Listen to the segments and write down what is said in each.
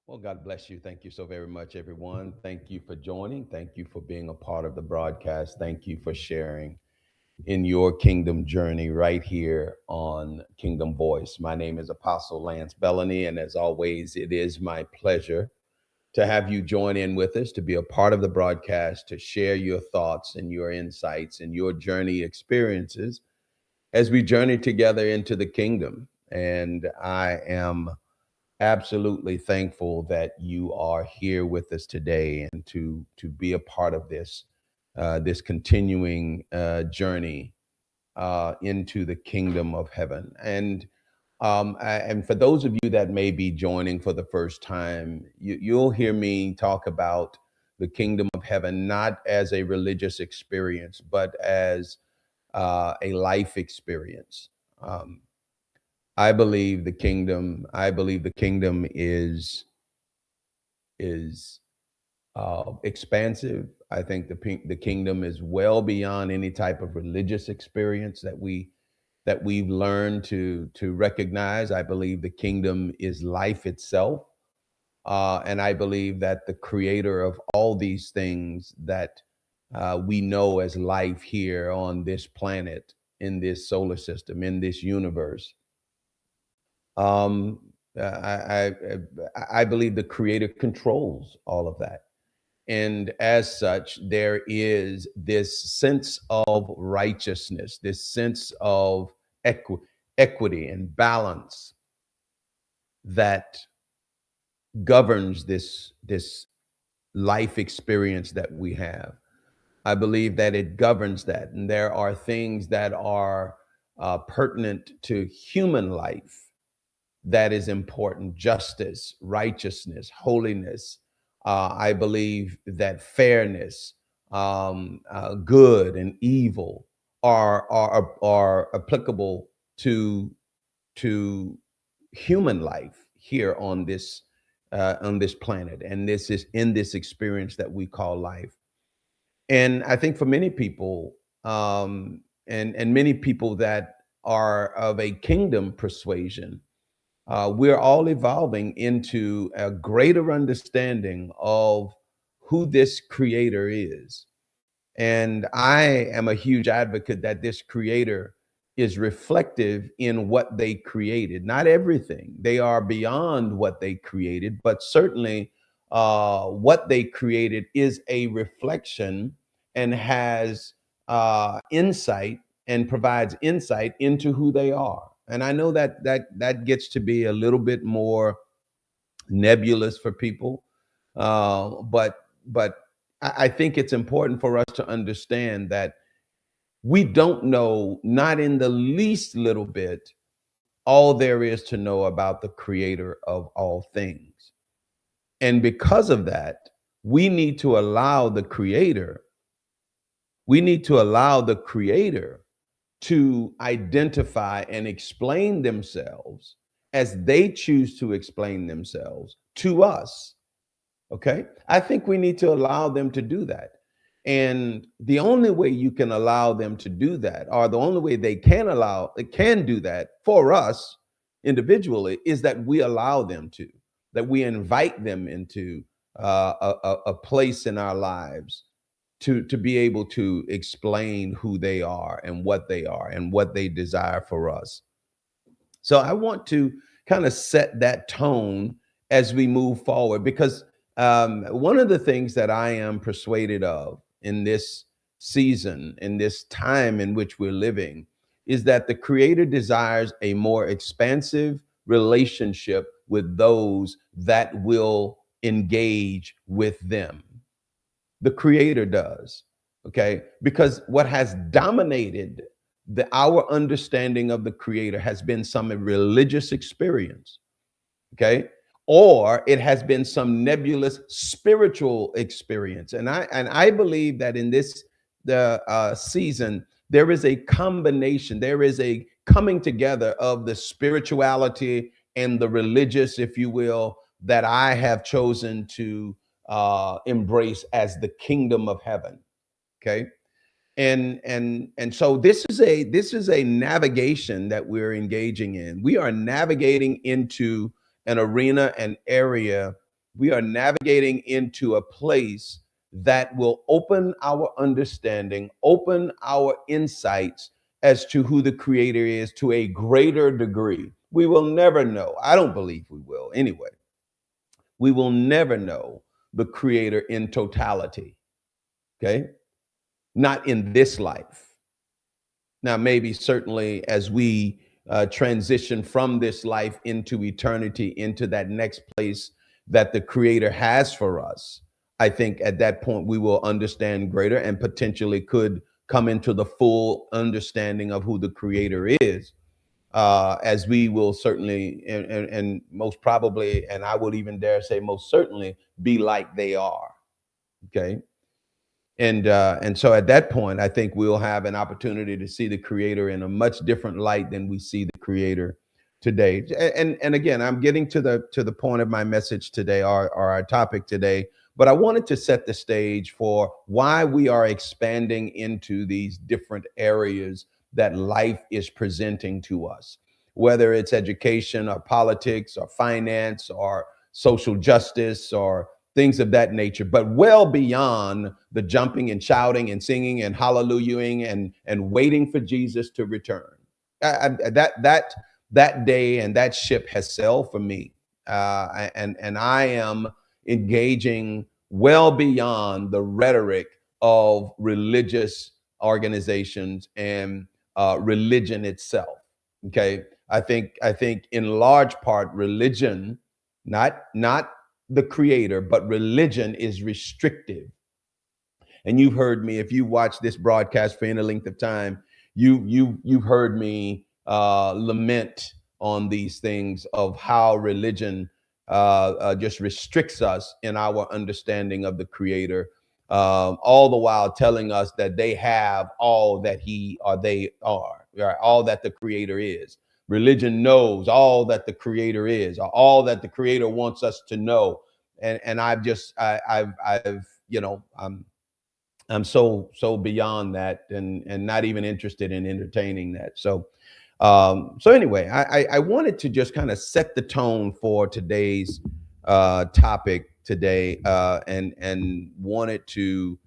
Well, God bless you. Thank you so very much, everyone. Thank you for joining. Thank you for being a part of the broadcast. Thank you for sharing in your kingdom journey right here on Kingdom Voice. My name is Apostle Lance Bellany, and as always, it is my pleasure to have you join in with us, to be a part of the broadcast, to share your thoughts and your insights and your journey experiences as we journey together into the kingdom. And I am absolutely thankful that you are here with us today and to be a part of this continuing journey into the kingdom of heaven. And for those of you that may be joining for the first time, you'll hear me talk about the kingdom of heaven not as a religious experience, but as a life experience. Um, I believe the kingdom is expansive. I think the kingdom is well beyond any type of religious experience that we've learned to recognize. I believe the kingdom is life itself, and I believe that the creator of all these things that we know as life here on this planet, in this solar system, in this universe, um, I believe the creator controls all of that. And as such, there is this sense of righteousness, this sense of equity and balance that governs this life experience that we have. I believe that it governs that, and there are things that are pertinent to human life that is important: justice, righteousness, holiness. I believe that fairness, good and evil are applicable to to human life here on this planet, and this is in this experience that we call life. And I think for many people, and many people that are of a kingdom persuasion, we're all evolving into a greater understanding of who this creator is. And I am a huge advocate that this creator is reflective in what they created. Not everything, they are beyond what they created, but certainly what they created is a reflection and has insight and provides insight into who they are. And I know that that gets to be a little bit more nebulous for people, but I think it's important for us to understand that we don't know, not in the least little bit, all there is to know about the creator of all things. And because of that, we need to allow the creator, we need to allow the creator to identify and explain themselves as they choose to explain themselves to us. Okay. I think we need to allow them to do that. And the only way you can allow them to do that, or the only way they can do that for us individually, is that we allow them to, that we invite them into a place in our lives to be able to explain who they are and what they desire for us. So I want to kind of set that tone as we move forward, because one of the things that I am persuaded of in this season, in this time in which we're living, is that the Creator desires a more expansive relationship with those that will engage with them. The Creator does. Okay, because what has dominated our understanding of the creator has been some religious experience. Okay, or it has been some nebulous spiritual experience. And I believe that in this the season there is a combination, there is a coming together of the spirituality and the religious, if you will, that I have chosen to embrace as the kingdom of heaven. Okay, and so this is a navigation that we're engaging in. We are navigating into an arena, an area We are navigating into a place that will open our understanding, open our insights as to who the creator is to a greater degree. We will never know. I don't believe we will anyway. We will never know the creator in totality. Okay. Not in this life. Now, maybe certainly as we transition from this life into eternity, into that next place that the Creator has for us, I think at that point we will understand greater and potentially could come into the full understanding of who the Creator is, as we will certainly and most probably, and I would even dare say most certainly, be like they are. Okay. And so at that point, I think we'll have an opportunity to see the creator in a much different light than we see the creator today. And again, I'm getting to the point of my message today, or our topic today. But I wanted to set the stage for why we are expanding into these different areas that life is presenting to us, whether it's education or politics or finance or social justice or things of that nature, but well beyond the jumping and shouting and singing and hallelujahing and waiting for Jesus to return. That day and that ship has sailed for me, and I am engaging well beyond the rhetoric of religious organizations and religion itself. Okay, I think in large part religion, not the creator, but religion is restrictive. And you've heard me, if you watch this broadcast for any length of time, you've heard me lament on these things of how religion just restricts us in our understanding of the creator, all the while telling us that they have all that he or they are, right? All that the creator is. Religion knows all that the creator is, or all that the creator wants us to know. And I've I'm so beyond that, and not even interested in entertaining that. So anyway, I wanted to just kind of set the tone for today's topic today, and wanted to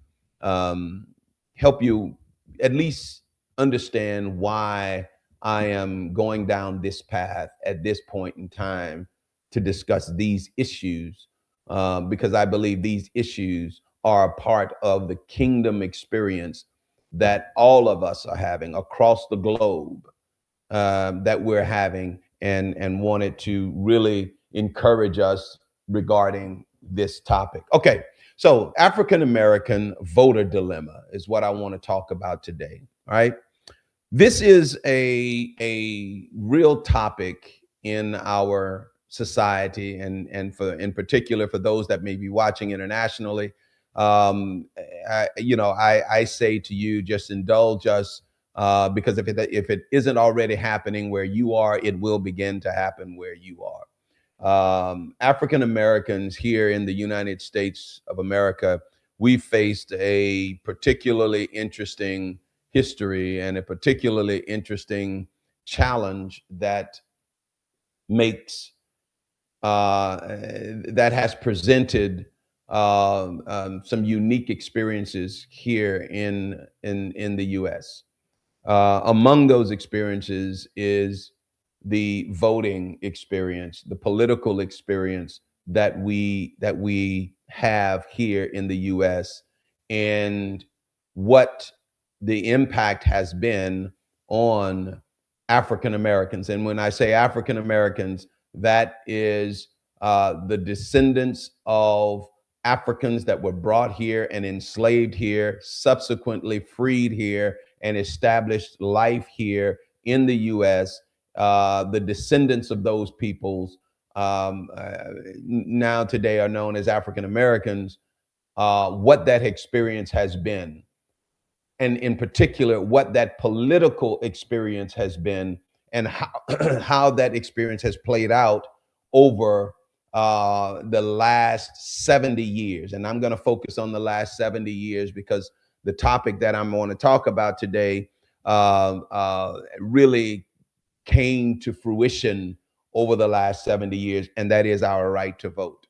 um, help you at least understand why I am going down this path at this point in time to discuss these issues, because I believe these issues are a part of the kingdom experience that all of us are having across the globe, that we're having, and wanted to really encourage us regarding this topic. Okay, so African American voter dilemma is what I want to talk about today. All right, this is a real topic in our society, and for in particular for those that may be watching internationally. I say to you, just indulge us, because if it isn't already happening where you are, it will begin to happen where you are. African Americans here in the United States of America, we faced a particularly interesting history and a particularly interesting challenge makes that has presented some unique experiences here in the U.S. Among those experiences is the voting experience, the political experience that we have here in the U.S., and what the impact has been on African Americans. And when I say African Americans, that is the descendants of Africans that were brought here and enslaved here, subsequently freed here, and established life here in the U.S. The descendants of those peoples, now today are known as African Americans, what that experience has been, and in particular, what that political experience has been, and how, how that experience has played out over the last 70 years. And I'm going to focus on the last 70 years because the topic that I'm going to talk about today really came to fruition over the last 70 years, and that is our right to vote.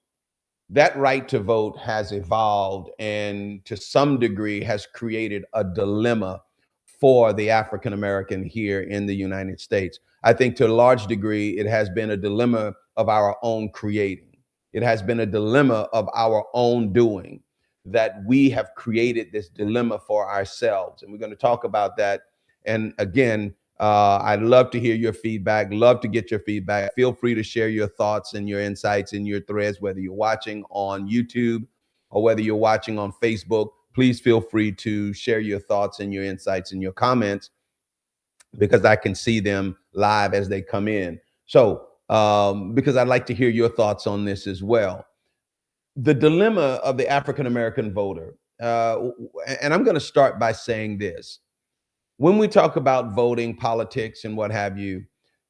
that right to vote has evolved and to some degree has created a dilemma for the African American here in the United States. I think to a large degree, it has been a dilemma of our own creating. It has been a dilemma of our own doing, that we have created this dilemma for ourselves. And we're going to talk about that. And again, I'd love to hear your feedback, love to get your feedback. Feel free to share your thoughts and your insights in your threads, whether you're watching on YouTube or whether you're watching on Facebook. Please feel free to share your thoughts and your insights and your comments, because I can see them live as they come in. So, because I'd like to hear your thoughts on this as well. The dilemma of the African American voter, and I'm going to start by saying this. When we talk about voting, politics, and what have you,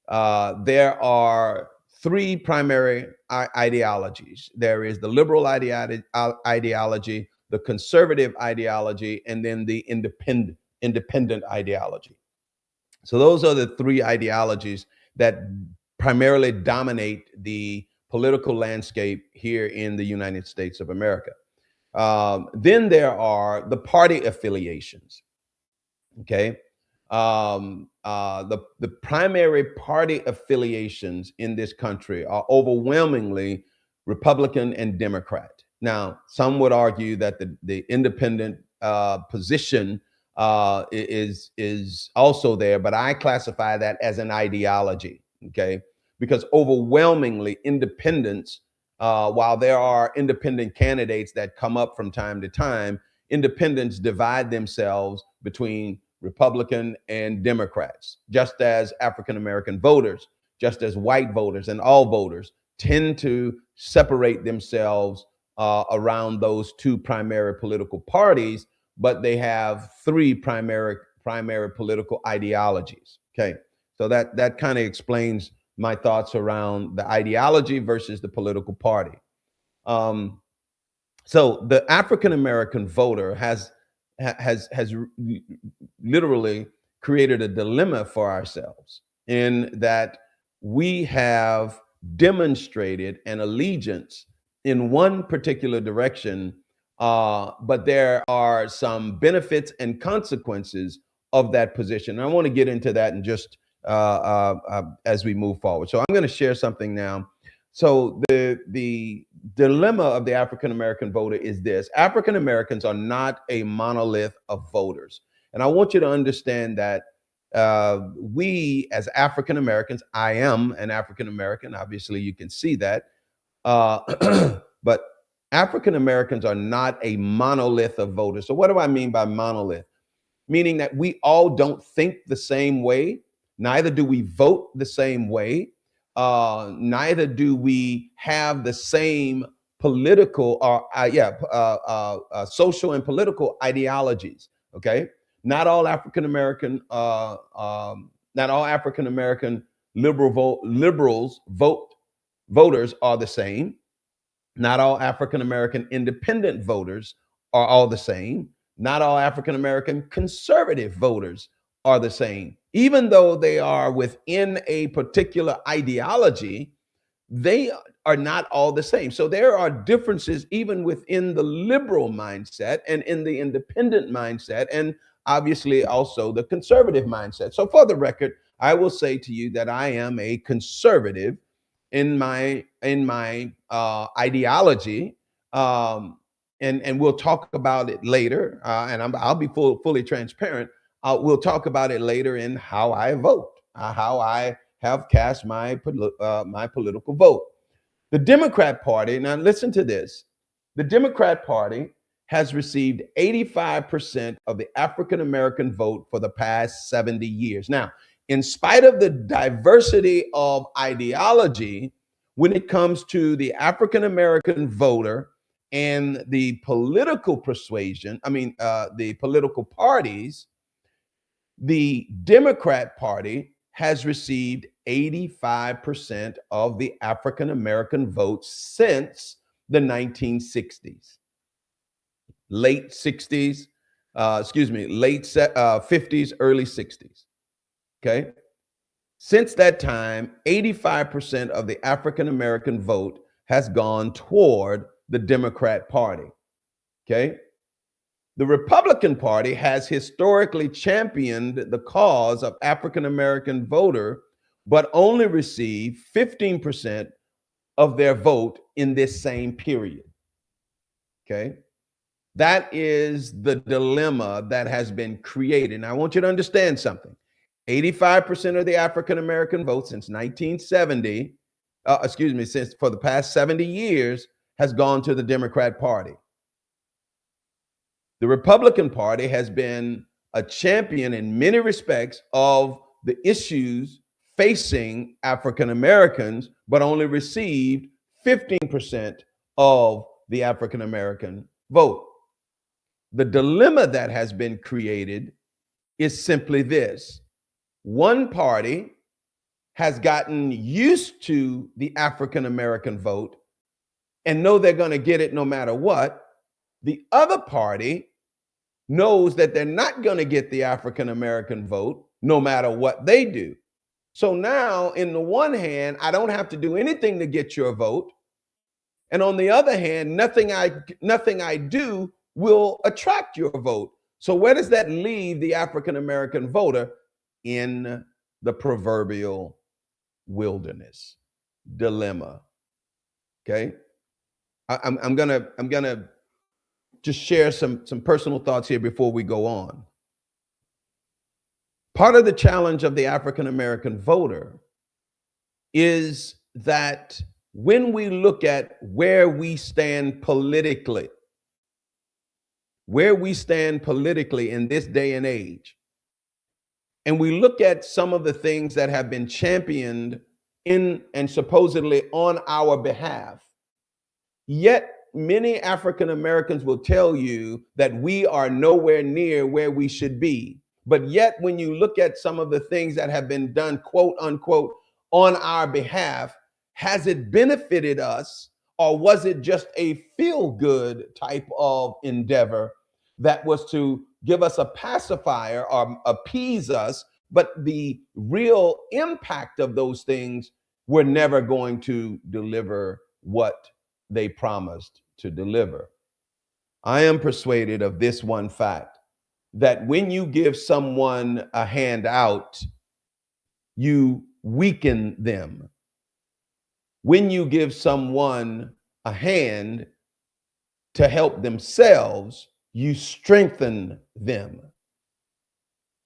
there are three primary ideologies. There is the liberal ideology, the conservative ideology, and then the independent ideology. So those are the three ideologies that primarily dominate the political landscape here in the United States of America. Then there are the party affiliations. Okay. The primary party affiliations in this country are overwhelmingly Republican and Democrat. Now, some would argue that the independent position is also there, but I classify that as an ideology. Okay, because overwhelmingly independents, while there are independent candidates that come up from time to time, independents divide themselves between Republican and Democrats, just as African American voters, just as white voters and all voters tend to separate themselves around those two primary political parties, but they have three primary political ideologies. Okay, so that kind of explains my thoughts around the ideology versus the political party. So the African American voter has literally created a dilemma for ourselves, in that we have demonstrated an allegiance in one particular direction, but there are some benefits and consequences of that position. And I want to get into that in just as we move forward. So I'm going to share something now. So the dilemma of the African American voter is this: African Americans are not a monolith of voters. And I want you to understand that we as African Americans, I am an African American, obviously you can see that, but African Americans are not a monolith of voters. So what do I mean by monolith? Meaning that we all don't think the same way, neither do we vote the same way, neither do we have the same political or social and political ideologies. Okay, not all African American, not all African American voters are the same. Not all African American independent voters are all the same. Not all African American conservative voters are the same. Even though they are within a particular ideology, they are not all the same. So there are differences even within the liberal mindset and in the independent mindset, and obviously also the conservative mindset. So for the record, I will say to you that I am a conservative in my ideology, and we'll talk about it later. And I'll be fully transparent. We'll talk about it later in how I vote, how I have cast my political vote. The Democrat Party. Now listen to this: the Democrat Party has received 85% of the African American vote for the past 70 years. Now, in spite of the diversity of ideology, when it comes to the African American voter and the political persuasion, the political parties, the Democrat Party has received 85% of the African American votes since the 1960s. Late 60s, late 50s, early 60s. Okay. Since that time, 85% of the African American vote has gone toward the Democrat Party. Okay. The Republican Party has historically championed the cause of African American voter, but only received 15% of their vote in this same period. Okay. That is the dilemma that has been created. And I want you to understand something. 85% of the African American vote since 1970, since for the past 70 years, has gone to the Democrat Party. The Republican Party has been a champion in many respects of the issues facing African Americans, but only received 15% of the African American vote. The dilemma that has been created is simply this. One party has gotten used to the African American vote and know they're going to get it no matter what. The other party knows that they're not going to get the African American vote no matter what they do. So now, in the one hand, I don't have to do anything to get your vote. And on the other hand, nothing I do will attract your vote. So where does that leave the African American voter? In the proverbial wilderness dilemma. Okay. I'm gonna just share some personal thoughts here before we go on. Part of the challenge of the African American voter is that when we look at where we stand politically in this day and age, and we look at some of the things that have been championed in and supposedly on our behalf, yet many African Americans will tell you that we are nowhere near where we should be. But yet, when you look at some of the things that have been done, quote unquote, on our behalf, has it benefited us, or was it just a feel-good type of endeavor that was to give us a pacifier or appease us, but the real impact of those things were never going to deliver what they promised to deliver? I am persuaded of this one fact, that when you give someone a handout, you weaken them. When you give someone a hand to help themselves, you strengthen them.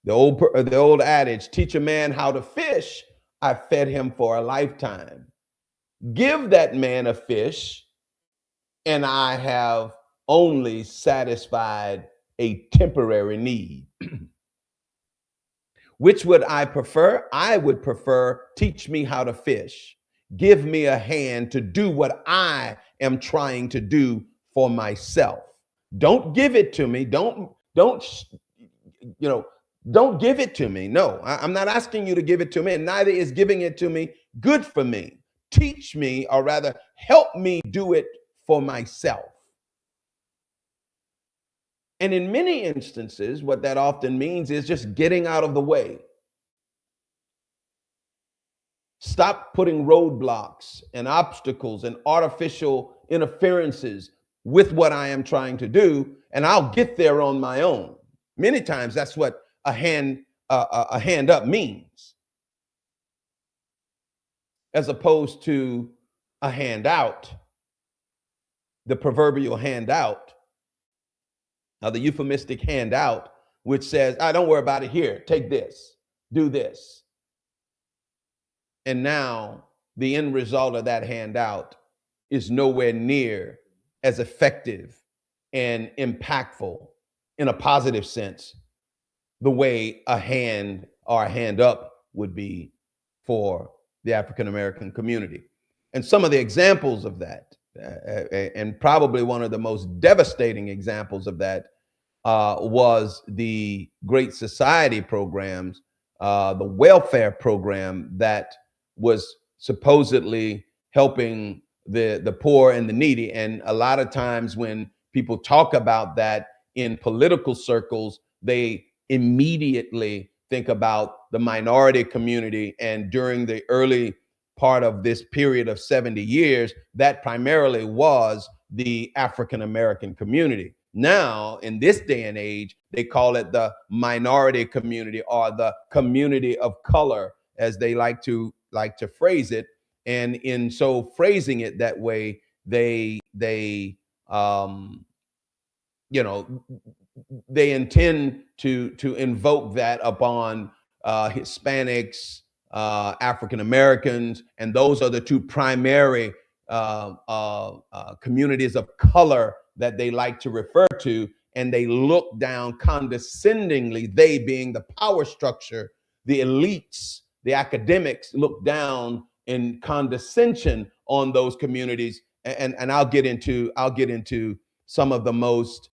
The old adage, teach a man how to fish, I fed him for a lifetime. Give that man a fish, and I have only satisfied a temporary need. Which would I prefer? I would prefer teach me how to fish. Give me a hand to do what I am trying to do for myself. Don't give it to me. Don't give it to me. No, I'm not asking you to give it to me, and neither is giving it to me good for me. Teach me, or rather help me do it for myself. And in many instances, what that often means is just getting out of the way. Stop putting roadblocks and obstacles and artificial interferences with what I am trying to do, and I'll get there on my own. Many times that's what a hand up means, as opposed to a handout, the proverbial handout. Now, the euphemistic handout, which says, don't worry about it, here, take this, do this. And now the end result of that handout is nowhere near as effective and impactful in a positive sense the way a hand or a hand up would be for the African American community. And some of the examples of that, and probably one of the most devastating examples of that, was the Great Society programs, the welfare program that was supposedly helping the poor and the needy. And a lot of times when people talk about that in political circles, they immediately think about the minority community. And during the early part of this period of 70 years, that primarily was the African American community. Now, in this day and age, they call it the minority community, or the community of color, as they like to phrase it. And in so phrasing it that way, um, you know, they intend to invoke that upon Hispanics, African Americans, and those are the two primary communities of color that they like to refer to. And they look down condescendingly, they being the power structure, the elites, the academics, look down in condescension on those communities. And I'll get into some of the most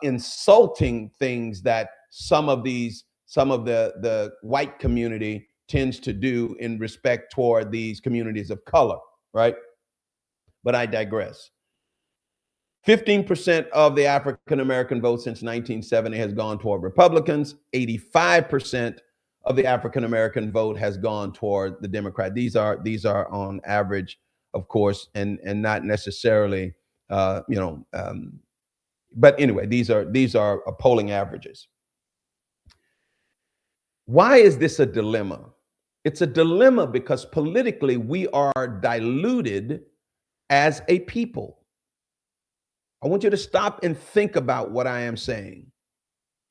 insulting things that some of the white community tends to do in respect toward these communities of color, right? But I digress. 15% of the African American vote since 1970 has gone toward Republicans. 85% of the African American vote has gone toward the Democrat. These are on average, of course, and not necessarily, but anyway, these are polling averages. Why is this a dilemma? It's a dilemma because politically we are diluted as a people. I want you to stop and think about what I am saying.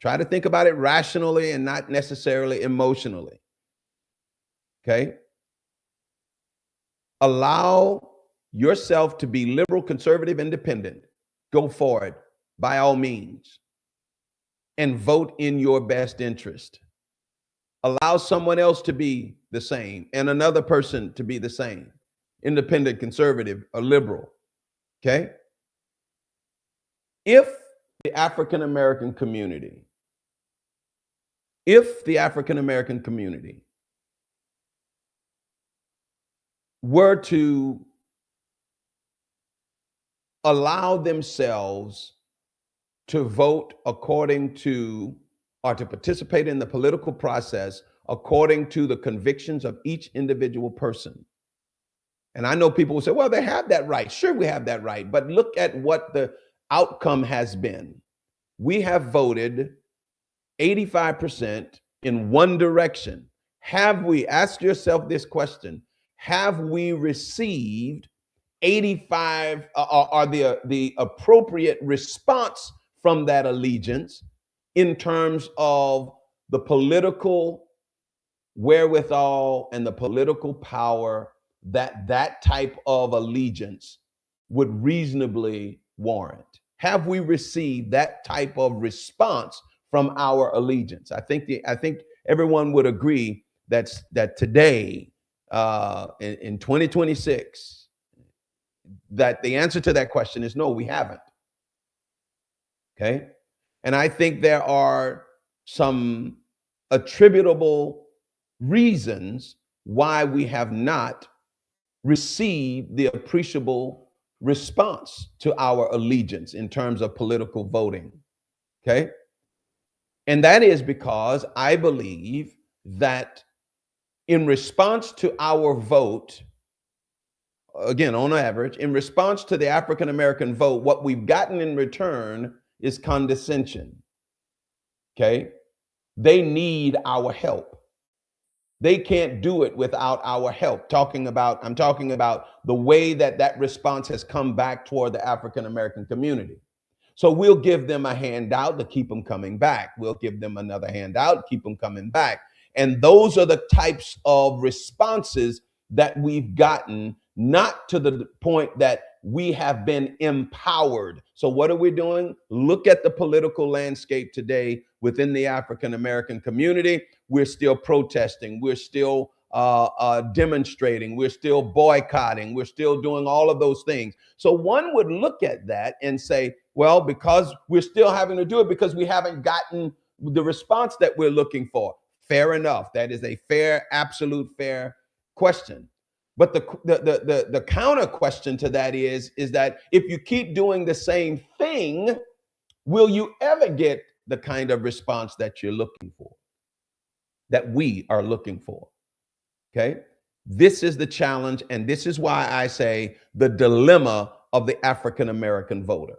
Try to think about it rationally and not necessarily emotionally. Okay? Allow yourself to be liberal, conservative, independent. Go for it by all means. And vote in your best interest. Allow someone else to be the same and another person to be the same. Independent, conservative, or liberal. Okay? If the African American community were to allow themselves to vote according to, or to participate in the political process according to the convictions of each individual person. And I know people will say, well, they have that right. Sure, we have that right. But look at what the outcome has been. We have voted 85% in one direction. Have we, ask yourself this question, have we received 85 or the appropriate response from that allegiance in terms of the political wherewithal and the political power that that type of allegiance would reasonably warrant? Have we received that type of response from our allegiance? I think everyone would agree that today, in 2026, that the answer to that question is no, we haven't. Okay, and I think there are some attributable reasons why we have not received the appreciable response to our allegiance in terms of political voting. Okay. And that is because I believe that in response to our vote, again, on average, in response to the African American vote, what we've gotten in return is condescension. Okay. They need our help. They can't do it without our help. I'm talking about the way that response has come back toward the African American community. So we'll give them a handout to keep them coming back. We'll give them another handout, keep them coming back. And those are the types of responses that we've gotten, not to the point that we have been empowered. So what are we doing? Look at the political landscape today within the African American community. We're still protesting. We're still demonstrating. We're still boycotting. We're still doing all of those things. So one would look at that and say, well, because we're still having to do it because we haven't gotten the response that we're looking for. Fair enough. That is a fair, absolute fair question. But the counter question to that is that if you keep doing the same thing, will you ever get the kind of response that you're looking for, that we are looking for? Okay. This is the challenge, and this is why I say the dilemma of the African American voter.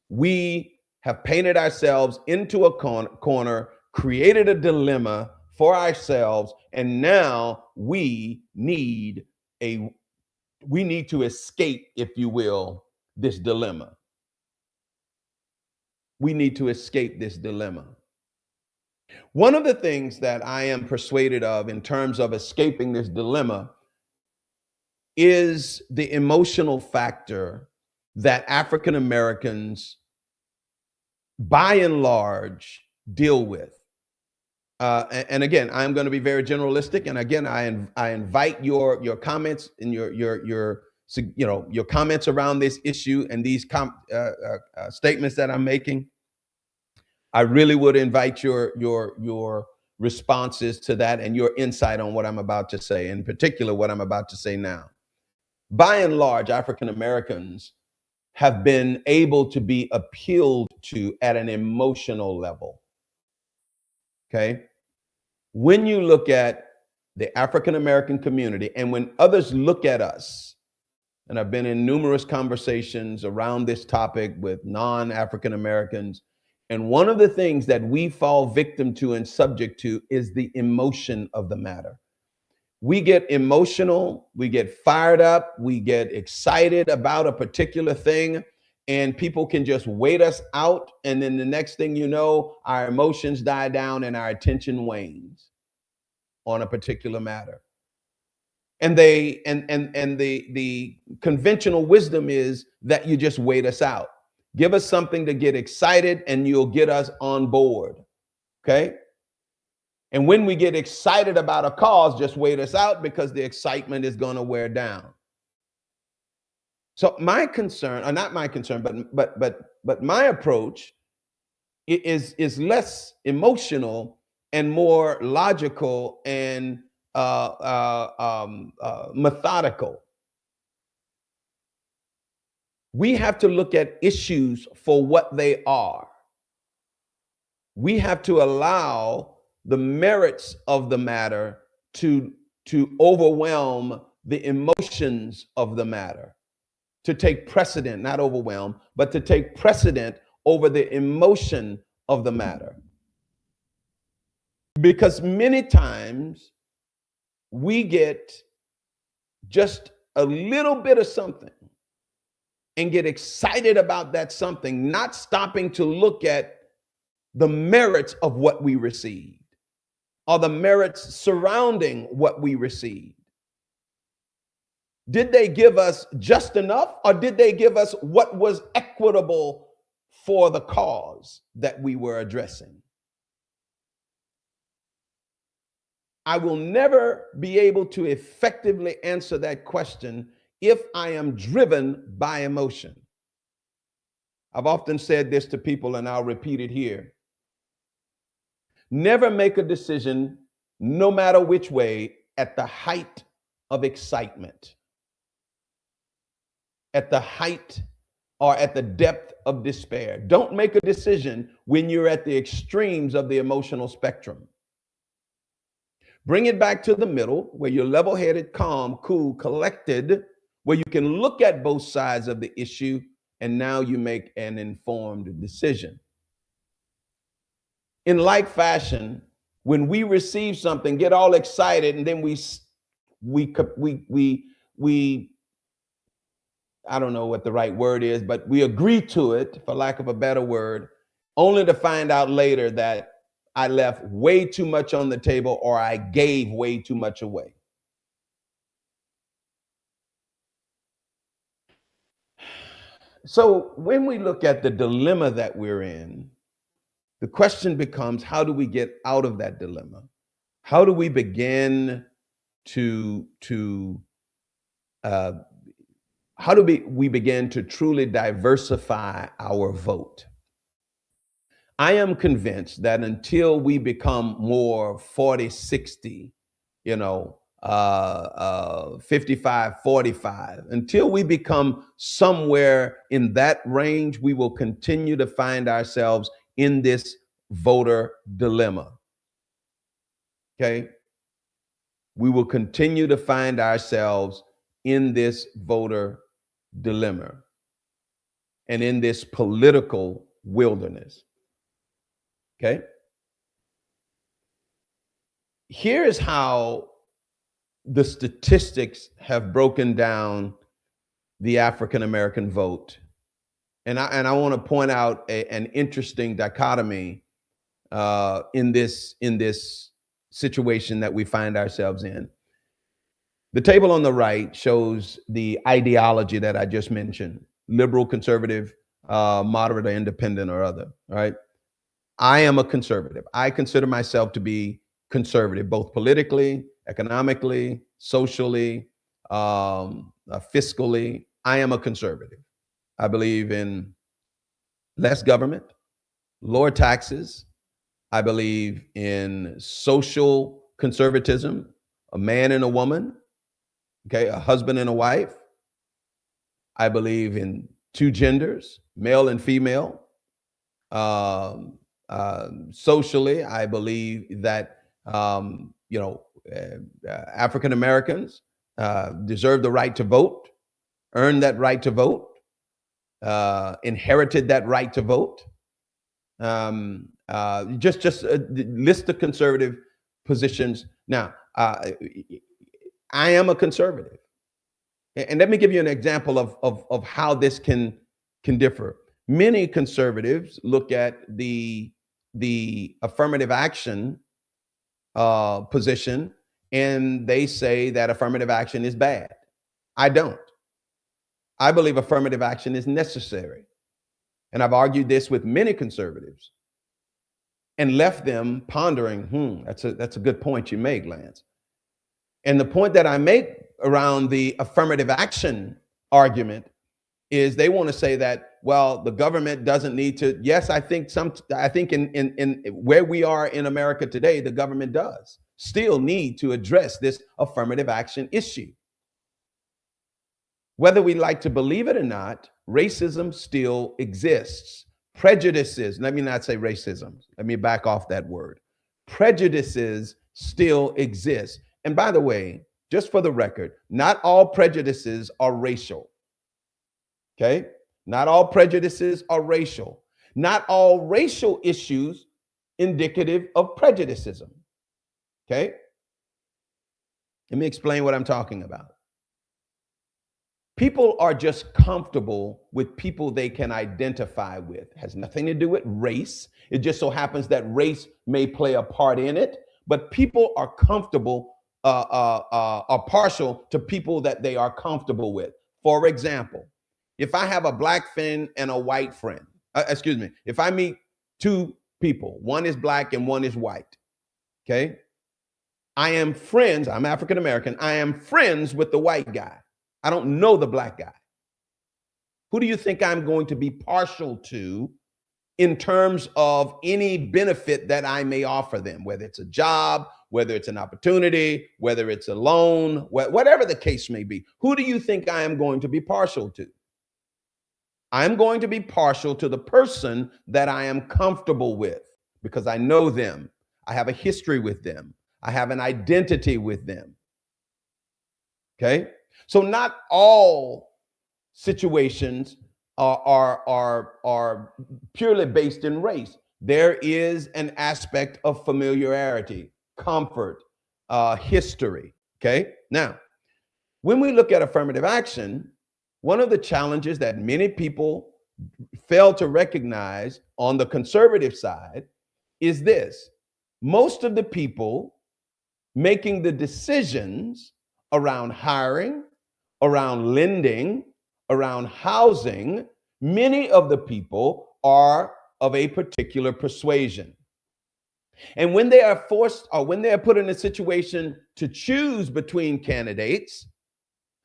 We have painted ourselves into a corner, created a dilemma for ourselves, and now a we need to escape, if you will, this dilemma. We need to escape this dilemma. One of the things that I am persuaded of in terms of escaping this dilemma is the emotional factor that African Americans, by and large, deal with. And again, I'm going to be very generalistic. And again, I invite your comments and your comments around this issue and these statements that I'm making. I really would invite your responses to that and your insight on what I'm about to say, in particular, what I'm about to say now. By and large, African Americans have been able to be appealed to at an emotional level. Okay. When you look at the African American community and when others look at us, and I've been in numerous conversations around this topic with non-African Americans, and one of the things that we fall victim to and subject to is the emotion of the matter. We get emotional, we get fired up, we get excited about a particular thing, and people can just wait us out. And then the next thing you know, our emotions die down and our attention wanes on a particular matter. And the conventional wisdom is that you just wait us out. Give us something to get excited and you'll get us on board. Okay? And when we get excited about a cause, just wait us out because the excitement is going to wear down. So my concern, or not my concern, but my approach is less emotional and more logical and methodical. We have to look at issues for what they are. We have to allow the merits of the matter to overwhelm the emotions of the matter, to take precedent, not overwhelm, but to take precedent over the emotion of the matter. Because many times we get just a little bit of something and get excited about that something, not stopping to look at the merits of what we received or the merits surrounding what we received. Did they give us just enough, or did they give us what was equitable for the cause that we were addressing? I will never be able to effectively answer that question if I am driven by emotion. I've often said this to people, and I'll repeat it here. Never make a decision, no matter which way, at the height of excitement, at the height or at the depth of despair. Don't make a decision when you're at the extremes of the emotional spectrum. Bring it back to the middle where you're level-headed, calm, cool, collected, where you can look at both sides of the issue, and now you make an informed decision. In like fashion, when we receive something, get all excited, and then we I don't know what the right word is, but we agree to it, for lack of a better word, only to find out later that I left way too much on the table or I gave way too much away. So when we look at the dilemma that we're in, the question becomes, how do we get out of that dilemma? How do we begin how do we begin to truly diversify our vote? I am convinced that until we become more 40-60, 55-45, until we become somewhere in that range, we will continue to find ourselves in this voter dilemma. Okay. we will continue to find ourselves in this voter dilemma and in this political wilderness. Okay? Here is how the statistics have broken down the African American vote. And I want to point out an interesting dichotomy in this situation that we find ourselves in. The table on the right shows the ideology that I just mentioned: liberal, conservative, moderate, or independent, or other. Right? I am a conservative. I consider myself to be conservative, both politically, economically, socially, fiscally. I am a conservative. I believe in less government, lower taxes. I believe in social conservatism, a man and a woman, okay, a husband and a wife. I believe in two genders, male and female. Socially, I believe that African Americans deserve the right to vote, earned that right to vote, inherited that right to vote. Just list of conservative positions. Now, I am a conservative, and let me give you an example of how this can differ. Many conservatives look at the affirmative action position, and they say that affirmative action is bad. I don't. I believe affirmative action is necessary. And I've argued this with many conservatives and left them pondering, that's a good point you make, Lance. And the point that I make around the affirmative action argument is they want to say that, well, the government doesn't need to. Yes, I think in where we are in America today, the government does still need to address this affirmative action issue. Whether we like to believe it or not, racism still exists. Prejudices, let me not say racism. Let me back off that word. Prejudices still exist. And by the way, just for the record, not all prejudices are racial. Okay? Not all prejudices are racial. Not all racial issues indicative of prejudicism. Okay? Let me explain what I'm talking about. People are just comfortable with people they can identify with. It has nothing to do with race. It just so happens that race may play a part in it, but people are comfortable, are partial to people that they are comfortable with. For example, if I have a black friend and a white friend, if I meet two people, one is black and one is white, okay? I'm African American, I am friends with the white guy. I don't know the black guy. Who do you think I'm going to be partial to in terms of any benefit that I may offer them, whether it's a job, whether it's an opportunity, whether it's a loan, whatever the case may be? Who do you think I am going to be partial to? I'm going to be partial to the person that I am comfortable with because I know them. I have a history with them. I have an identity with them. Okay? So not all situations are purely based in race. There is an aspect of familiarity, comfort, history. Okay? Now, when we look at affirmative action, one of the challenges that many people fail to recognize on the conservative side is this: most of the people making the decisions around hiring, around lending, around housing, many of the people are of a particular persuasion. And when they are forced, or when they are put in a situation to choose between candidates,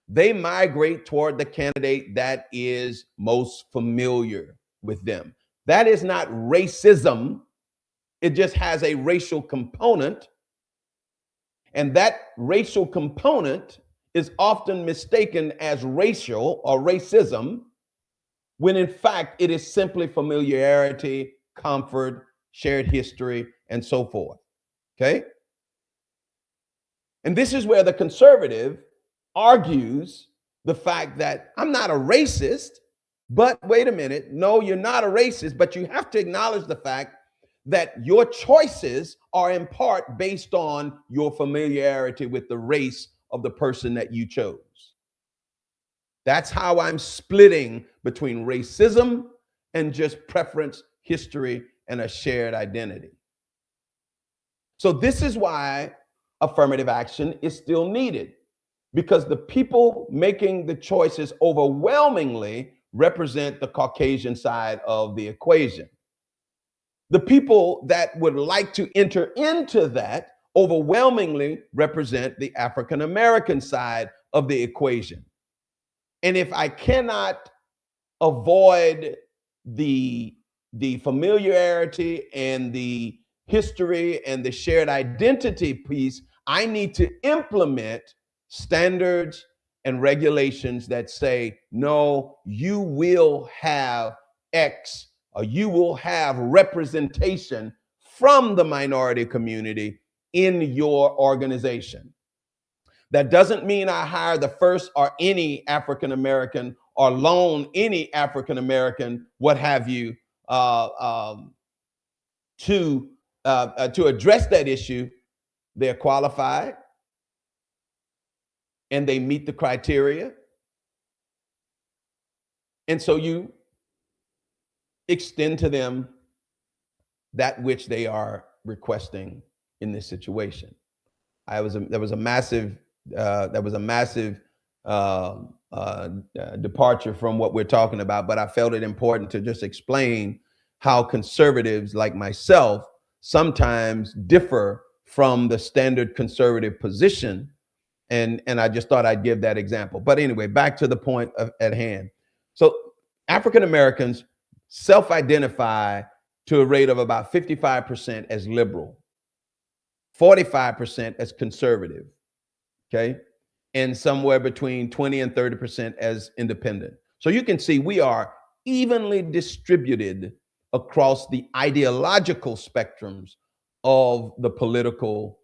they migrate toward the candidate that is most familiar with them. That is not racism. It just has a racial component. And that racial component is often mistaken as racial or racism, when in fact it is simply familiarity, comfort, shared history, and so forth. Okay? And this is where the conservative argues the fact that I'm not a racist, but wait a minute, no, you're not a racist, but you have to acknowledge the fact that your choices are in part based on your familiarity with the race of the person that you chose. That's how I'm splitting between racism and just preference, history, and a shared identity. So this is why affirmative action is still needed, because the people making the choices overwhelmingly represent the Caucasian side of the equation. The people that would like to enter into that overwhelmingly represent the African American side of the equation. And if I cannot avoid the familiarity and the history and the shared identity piece, I need to implement standards and regulations that say, no, you will have X, or you will have representation from the minority community in your organization. That doesn't mean I hire the first or any African American or loan any African American, what have you, to address that issue. They're qualified and they meet the criteria, and so you extend to them that which they are requesting in this situation. There was a massive departure from what we're talking about, but I felt it important to just explain how conservatives like myself sometimes differ from the standard conservative position. And I just thought I'd give that example. But anyway, back to the point at hand. So African Americans self-identify to a rate of about 55% as liberal, 45% as conservative, okay? And somewhere between 20 and 30% as independent. So you can see we are evenly distributed across the ideological spectrums of the political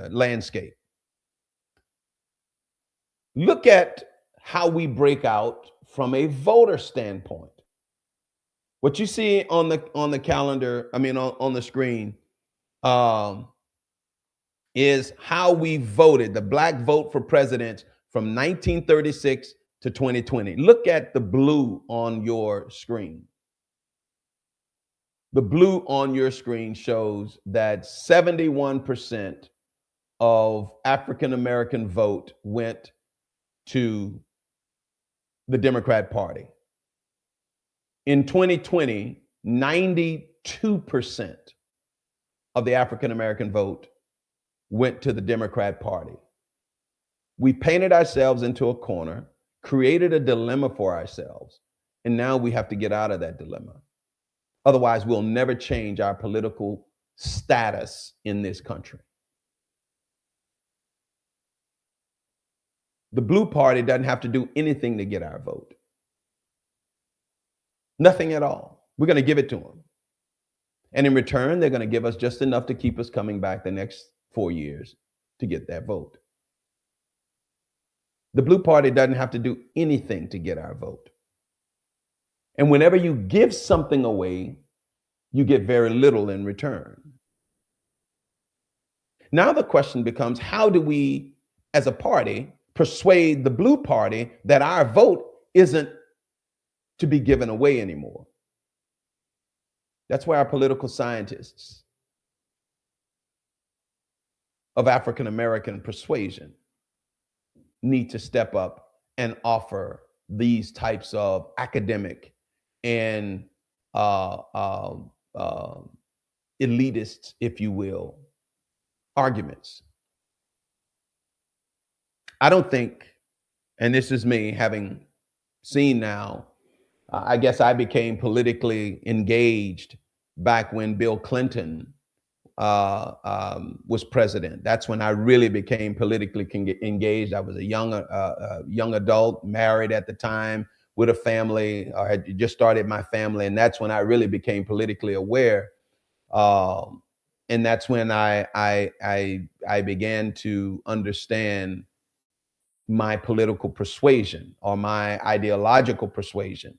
landscape. Look at how we break out from a voter standpoint. What you see on the calendar, I mean on the screen, is how we voted, the black vote for president from 1936 to 2020. Look at the blue on your screen. The blue on your screen shows that 71% of African American vote went to the Democrat Party. In 2020, 92% of the African American vote went to the Democrat Party. We painted ourselves into a corner, created a dilemma for ourselves, and now we have to get out of that dilemma. Otherwise, we'll never change our political status in this country. The blue party doesn't have to do anything to get our vote. Nothing at all. We're going to give it to them. And in return, they're going to give us just enough to keep us coming back the next 4 years to get that vote. The blue party doesn't have to do anything to get our vote. And whenever you give something away, you get very little in return. Now the question becomes, how do we, as a party, persuade the blue party that our vote isn't to be given away anymore? That's where our political scientists of African American persuasion need to step up and offer these types of academic and elitist, if you will, arguments. I don't think, and this is me having seen now, I guess I became politically engaged back when Bill Clinton was president. That's when I really became politically engaged. I was a young adult, married at the time, with a family. I had just started my family, and that's when I really became politically aware. And that's when I began to understand my political persuasion or my ideological persuasion.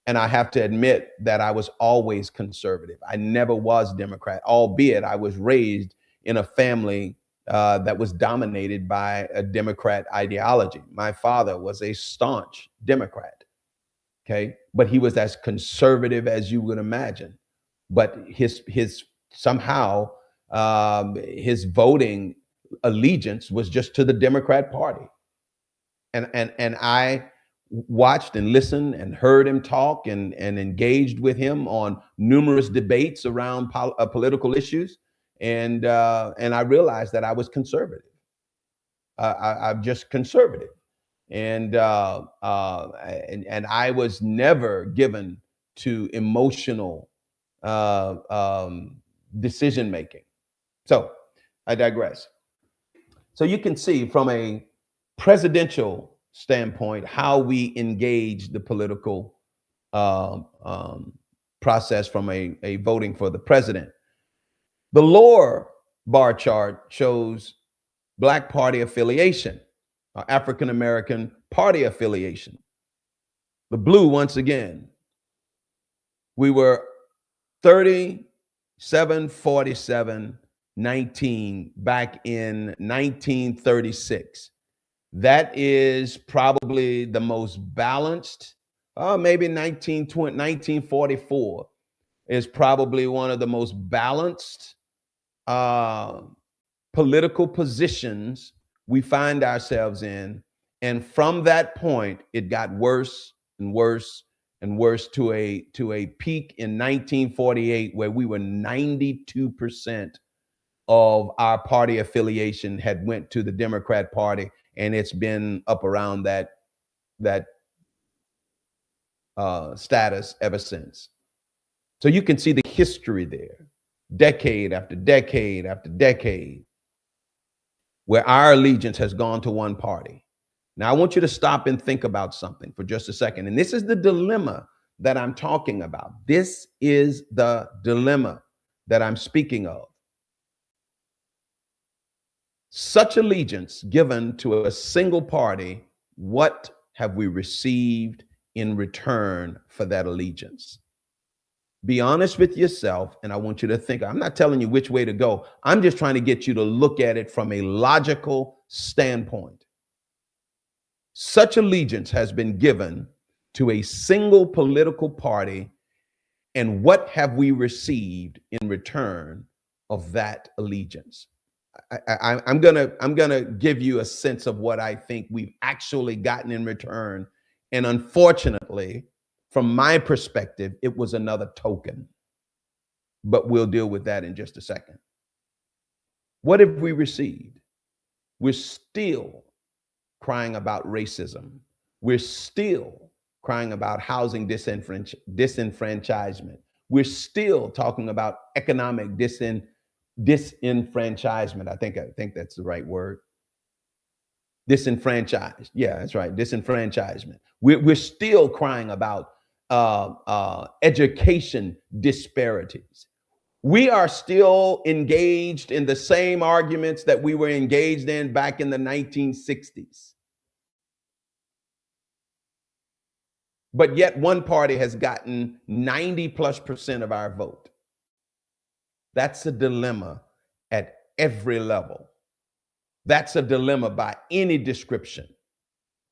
And I have to admit that I was always conservative. I never was Democrat, albeit I was raised in a family that was dominated by a Democrat ideology. My father was a staunch Democrat, okay, but he was as conservative as you would imagine. But his somehow his voting allegiance was just to the Democrat Party, and I watched and listened and heard him talk and engaged with him on numerous debates around political issues, and I realized that I was conservative. I'm just conservative, and I was never given to emotional decision making. So I digress. So you can see from a presidential standpoint how we engage the political um, um, process from a voting for the president. The lower bar chart shows Black party affiliation, African American party affiliation. The blue, once again, we were 37, 47, 19 back in 1936. That is probably the most balanced, maybe 1920, 1944 is probably one of the most balanced uh, political positions we find ourselves in. And from that point, it got worse and worse and worse to a peak in 1948 where we were 92% of our party affiliation had went to the Democrat Party, and it's been up around that status ever since. So you can see the history there, decade after decade after decade, where our allegiance has gone to one party. Now, I want you to stop and think about something for just a second. And this is the dilemma that I'm talking about. This is the dilemma that I'm speaking of. Such allegiance given to a single party, what have we received in return for that allegiance? Be honest with yourself, and I want you to think. I'm not telling you which way to go. I'm just trying to get you to look at it from a logical standpoint. Such allegiance has been given to a single political party, and what have we received in return of that allegiance? I'm gonna give you a sense of what I think we've actually gotten in return, and unfortunately, from my perspective, it was another token. But we'll deal with that in just a second. What have we received? We're still crying about racism. We're still crying about housing disenfranchisement. We're still talking about economic disenfranchisement. I think that's the right word. Disenfranchised. Yeah, that's right. Disenfranchisement. We're still crying about education disparities. We are still engaged in the same arguments that we were engaged in back in the 1960s. But yet one party has gotten 90+% of our vote. That's a dilemma at every level. That's a dilemma by any description.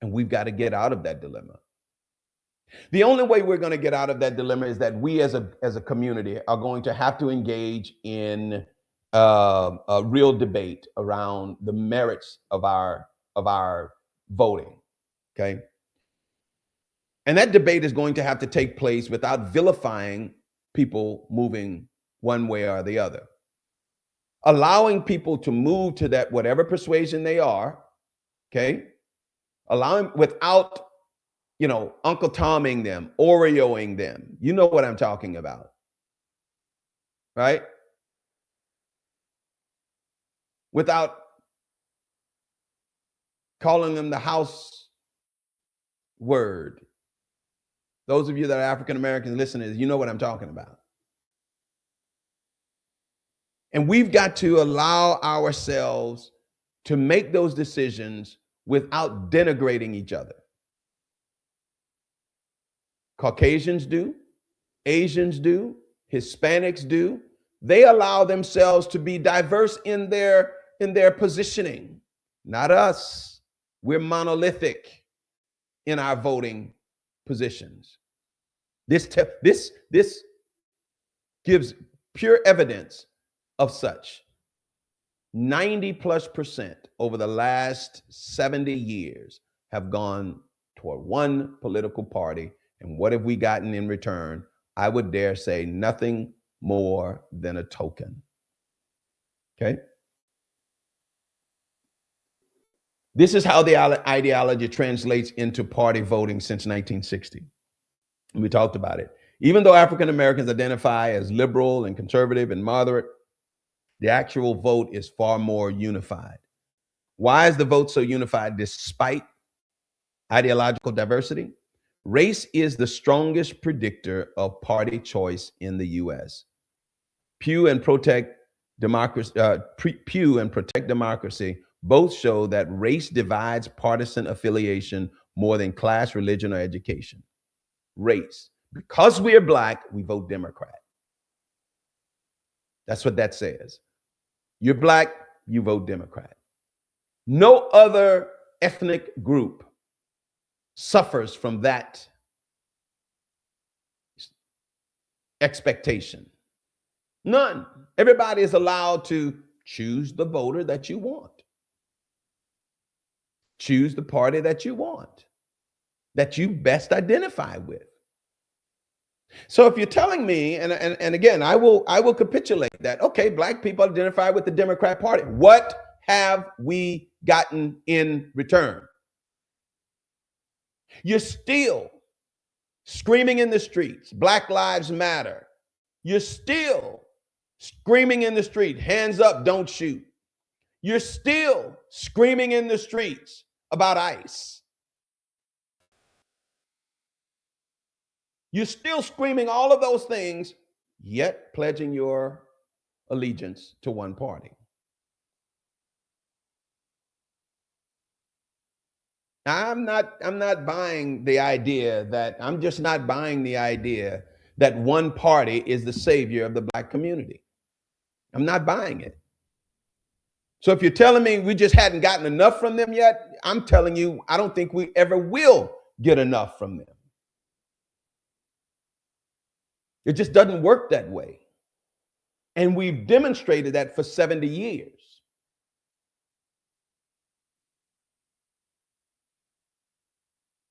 And we've got to get out of that dilemma. The only way we're going to get out of that dilemma is that we as a community are going to have to engage in a real debate around the merits of our voting. Okay. And that debate is going to have to take place without vilifying people moving one way or the other. Allowing people to move to that whatever persuasion they are, okay? Allowing without, Uncle Tomming them, Oreoing them. You know what I'm talking about, right? Without calling them the house word. Those of you that are African American listeners, you know what I'm talking about. And we've got to allow ourselves to make those decisions without denigrating each other. Caucasians do, Asians do, Hispanics do. They allow themselves to be diverse in their positioning. Not us. We're monolithic in our voting positions. This gives pure evidence of such. 90+% over the last 70 years have gone toward one political party. And what have we gotten in return? I would dare say nothing more than a token. Okay? This is how the ideology translates into party voting since 1960. We talked about it. Even though African Americans identify as liberal and conservative and moderate, the actual vote is far more unified. Why is the vote so unified despite ideological diversity? Race is the strongest predictor of party choice in the U.S. Pew and Protect Democracy both show that race divides partisan affiliation more than class, religion, or education. Race. Because we are Black, we vote Democrat. That's what that says. You're Black, you vote Democrat. No other ethnic group suffers from that expectation. None. Everybody is allowed to choose the voter that you want. Choose the party that you want, that you best identify with. So if you're telling me, and again, I will capitulate that, okay, Black people identify with the Democrat Party. What have we gotten in return? You're still screaming in the streets, Black Lives Matter. You're still screaming in the street, hands up, don't shoot. You're still screaming in the streets about ICE. You're still screaming all of those things, yet pledging your allegiance to one party. I'm not buying the idea that I'm just not buying the idea that one party is the savior of the Black community. I'm not buying it. So if you're telling me we just hadn't gotten enough from them yet, I'm telling you, I don't think we ever will get enough from them. It just doesn't work that way. And we've demonstrated that for 70 years.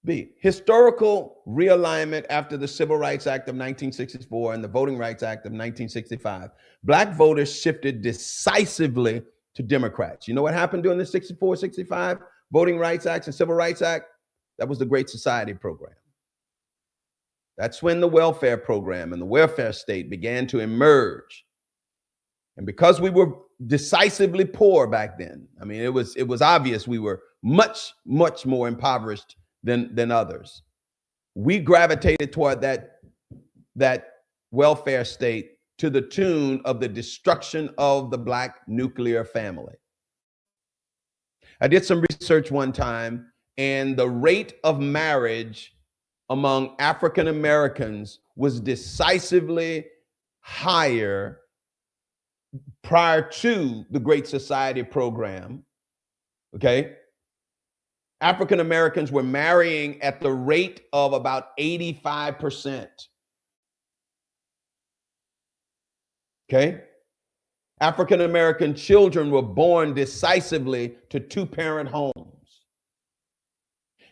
B, historical realignment after the Civil Rights Act of 1964 and the Voting Rights Act of 1965. Black voters shifted decisively to Democrats. You know what happened during the 64, 65 Voting Rights Act and Civil Rights Act? That was the Great Society program. That's when the welfare program and the welfare state began to emerge. And because we were decisively poor back then, I mean, it was obvious we were much, much more impoverished than others. We gravitated toward that welfare state to the tune of the destruction of the Black nuclear family. I did some research one time, and the rate of marriage among African Americans was decisively higher prior to the Great Society program. Okay. African Americans were marrying at the rate of about 85%. Okay. African American children were born decisively to two-parent homes.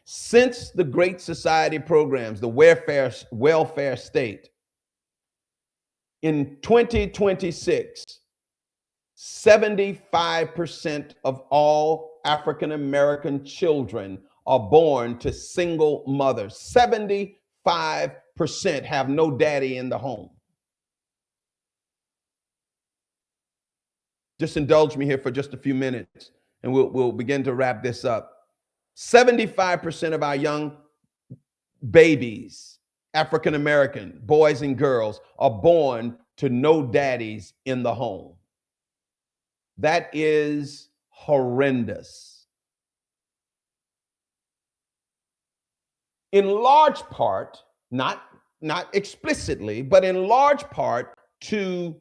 Since the Great Society programs, the welfare state, in 2026, 75% of all African American children are born to single mothers. 75% have no daddy in the home. Just indulge me here for just a few minutes, and we'll begin to wrap this up. 75% of our young babies, African American boys and girls, are born to no daddies in the home. That is horrendous. In large part, not explicitly, but in large part to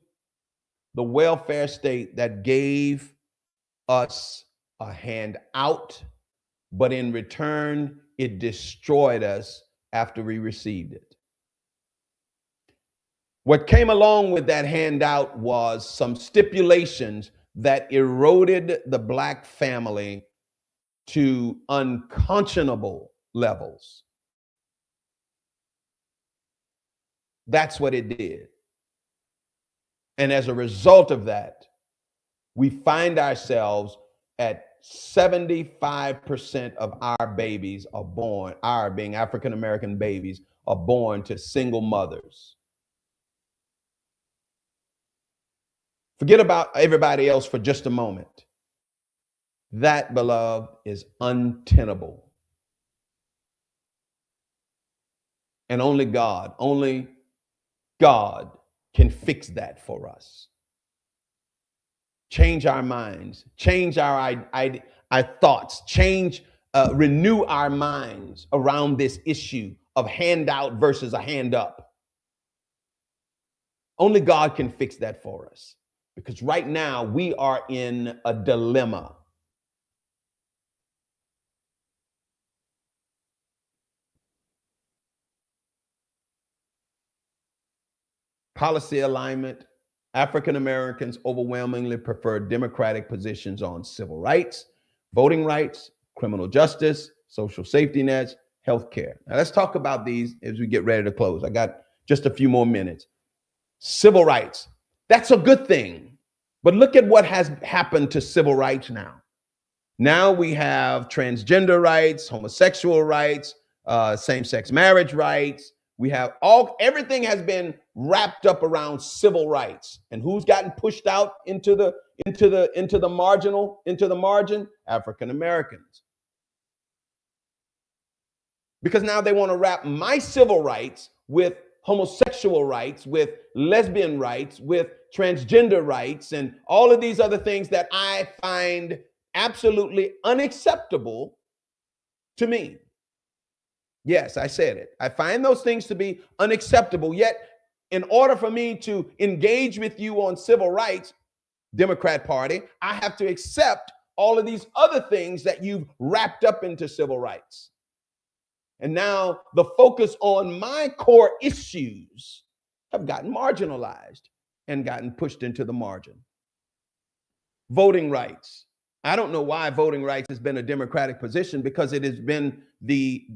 the welfare state that gave us a handout, but in return, it destroyed us after we received it. What came along with that handout was some stipulations that eroded the Black family to unconscionable levels. That's what it did. And as a result of that, we find ourselves at 75% of our babies are born, our being African American babies, are born to single mothers. Forget about everybody else for just a moment. That, beloved, is untenable. And only God can fix that for us. Change our minds, change our thoughts, renew our minds around this issue of handout versus a hand up. Only God can fix that for us, because right now we are in a dilemma. Policy alignment. African Americans overwhelmingly prefer Democratic positions on civil rights, voting rights, criminal justice, social safety nets, healthcare. Now let's talk about these as we get ready to close. I got just a few more minutes. Civil rights. That's a good thing. But look at what has happened to civil rights now. Now we have transgender rights, homosexual rights, same-sex marriage rights. We have everything has been wrapped up around civil rights. And who's gotten pushed out into the margin? African Americans. Because now they want to wrap my civil rights with homosexual rights, with lesbian rights, with transgender rights, and all of these other things that I find absolutely unacceptable to me. Yes, I said it. I find those things to be unacceptable. Yet, in order for me to engage with you on civil rights, Democrat Party, I have to accept all of these other things that you've wrapped up into civil rights. And now the focus on my core issues have gotten marginalized and gotten pushed into the margin. Voting rights. I don't know why voting rights has been a Democratic position, because it has been the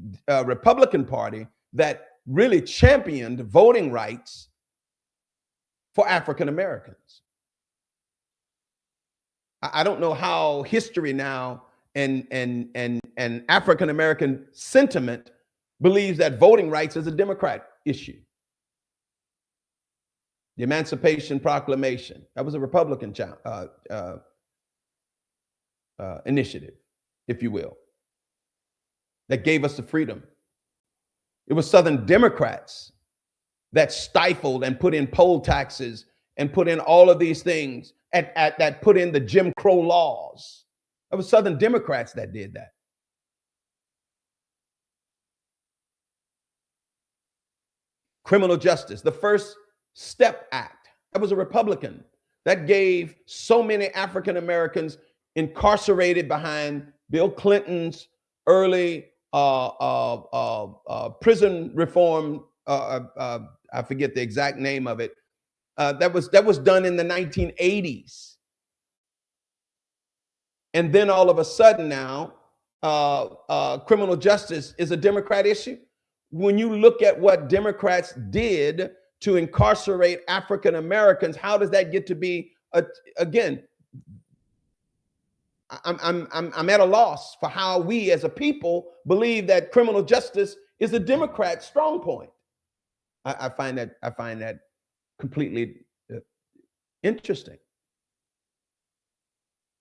Republican Party that really championed voting rights for African Americans. I don't know how history now and African American sentiment believes that voting rights is a Democrat issue. The Emancipation Proclamation, that was a Republican initiative, if you will, that gave us the freedom. It was Southern Democrats that stifled and put in poll taxes and put in all of these things that put in the Jim Crow laws. It was Southern Democrats that did that. Criminal justice, the First Step Act, that was a Republican that gave so many African Americans incarcerated behind Bill Clinton's early prison reform. I forget the exact name of it. That was done in the 1980s. And then all of a sudden now, criminal justice is a Democrat issue. When you look at what Democrats did to incarcerate African Americans, how does that get to be again? I'm at a loss for how we as a people believe that criminal justice is a Democrat strong point. I find that completely interesting.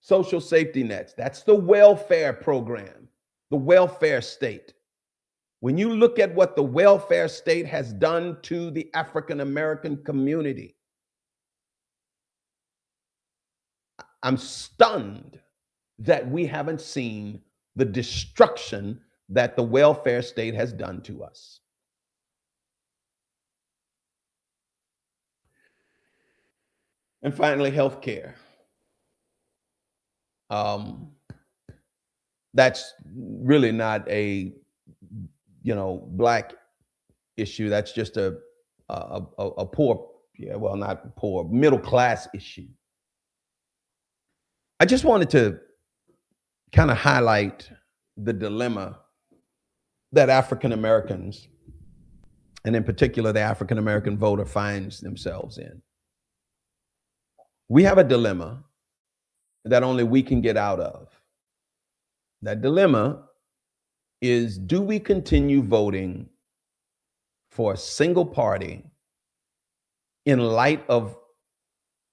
Social safety nets, that's the welfare program, the welfare state. When you look at what the welfare state has done to the African American community, I'm stunned that we haven't seen the destruction that the welfare state has done to us. And finally, healthcare. Um, that's really not a black issue. That's just a poor, yeah, well, not poor, middle class issue. I just wanted to kind of highlight the dilemma that African Americans, and in particular the African American voter, finds themselves in. We have a dilemma that only we can get out of. That dilemma is, do we continue voting for a single party in light of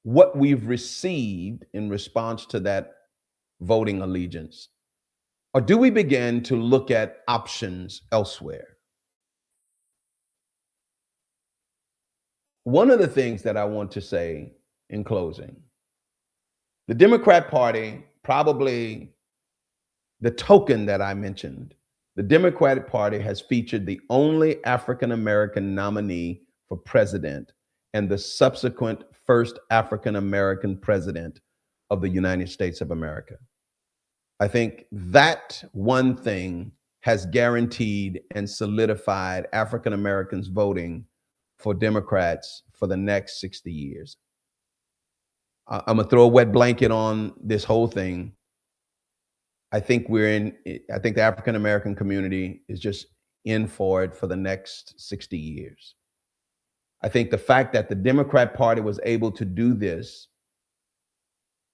what we've received in response to that voting allegiance? Or do we begin to look at options elsewhere? One of the things that I want to say in closing, the Democrat Party, probably the token that I mentioned, the Democratic Party has featured the only African American nominee for president and the subsequent first African American president of the United States of America. I think that one thing has guaranteed and solidified African Americans voting for Democrats for the next 60 years. I'm going to throw a wet blanket on this whole thing. I think the African American community is just in for it for the next 60 years. I think the fact that the Democrat Party was able to do this,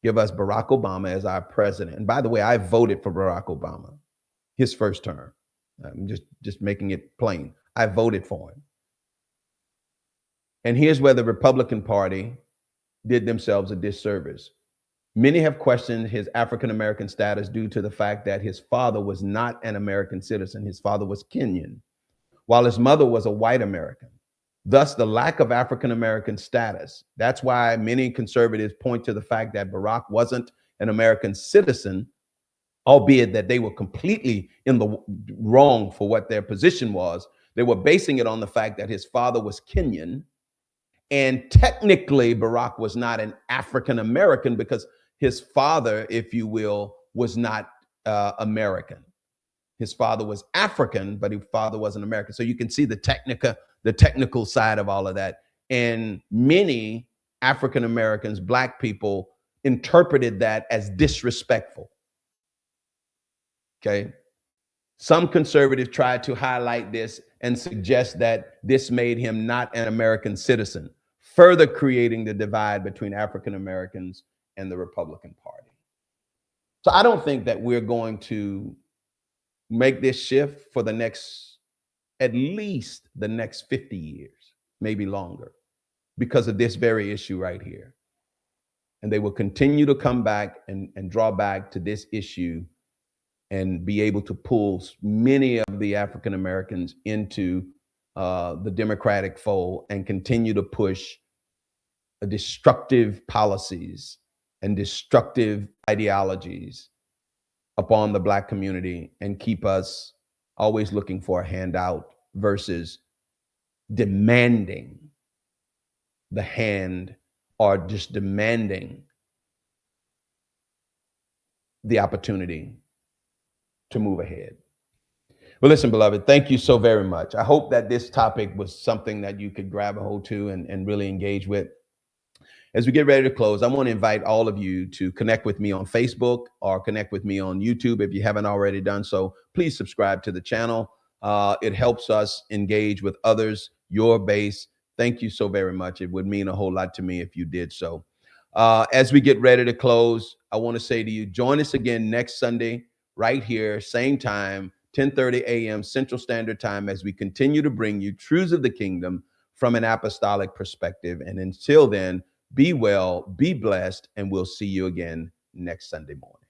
give us Barack Obama as our president. And by the way, I voted for Barack Obama, his first term. I'm just making it plain. I voted for him. And here's where the Republican Party did themselves a disservice. Many have questioned his African American status due to the fact that his father was not an American citizen. His father was Kenyan, while his mother was a white American. Thus, the lack of African American status. That's why many conservatives point to the fact that Barack wasn't an American citizen, albeit that they were completely in the wrong for what their position was. They were basing it on the fact that his father was Kenyan. And technically, Barack was not an African American because his father, if you will, was not American. His father was African, but his father wasn't American. So you can see the technical side of all of that. And many African Americans, Black people, interpreted that as disrespectful. Okay. Some conservatives tried to highlight this and suggest that this made him not an American citizen, further creating the divide between African Americans and the Republican Party. So I don't think that we're going to make this shift for at least the next 50 years, maybe longer, because of this very issue right here. And they will continue to come back and draw back to this issue and be able to pull many of the African Americans into the Democratic fold and continue to push destructive policies and destructive ideologies upon the Black community and keep us always looking for a handout versus demanding the hand or just demanding the opportunity to move ahead. Well, listen, beloved, thank you so very much. I hope that this topic was something that you could grab a hold to and really engage with. As we get ready to close, I want to invite all of you to connect with me on Facebook or connect with me on YouTube. If you haven't already done so, please subscribe to the channel. It helps us engage with others, your base. Thank you so very much. It would mean a whole lot to me if you did so. As we get ready to close, I want to say to you, join us again next Sunday, right here, same time, 10:30 a.m. Central Standard Time, as we continue to bring you truths of the kingdom from an apostolic perspective. And until then, be well, be blessed, and we'll see you again next Sunday morning.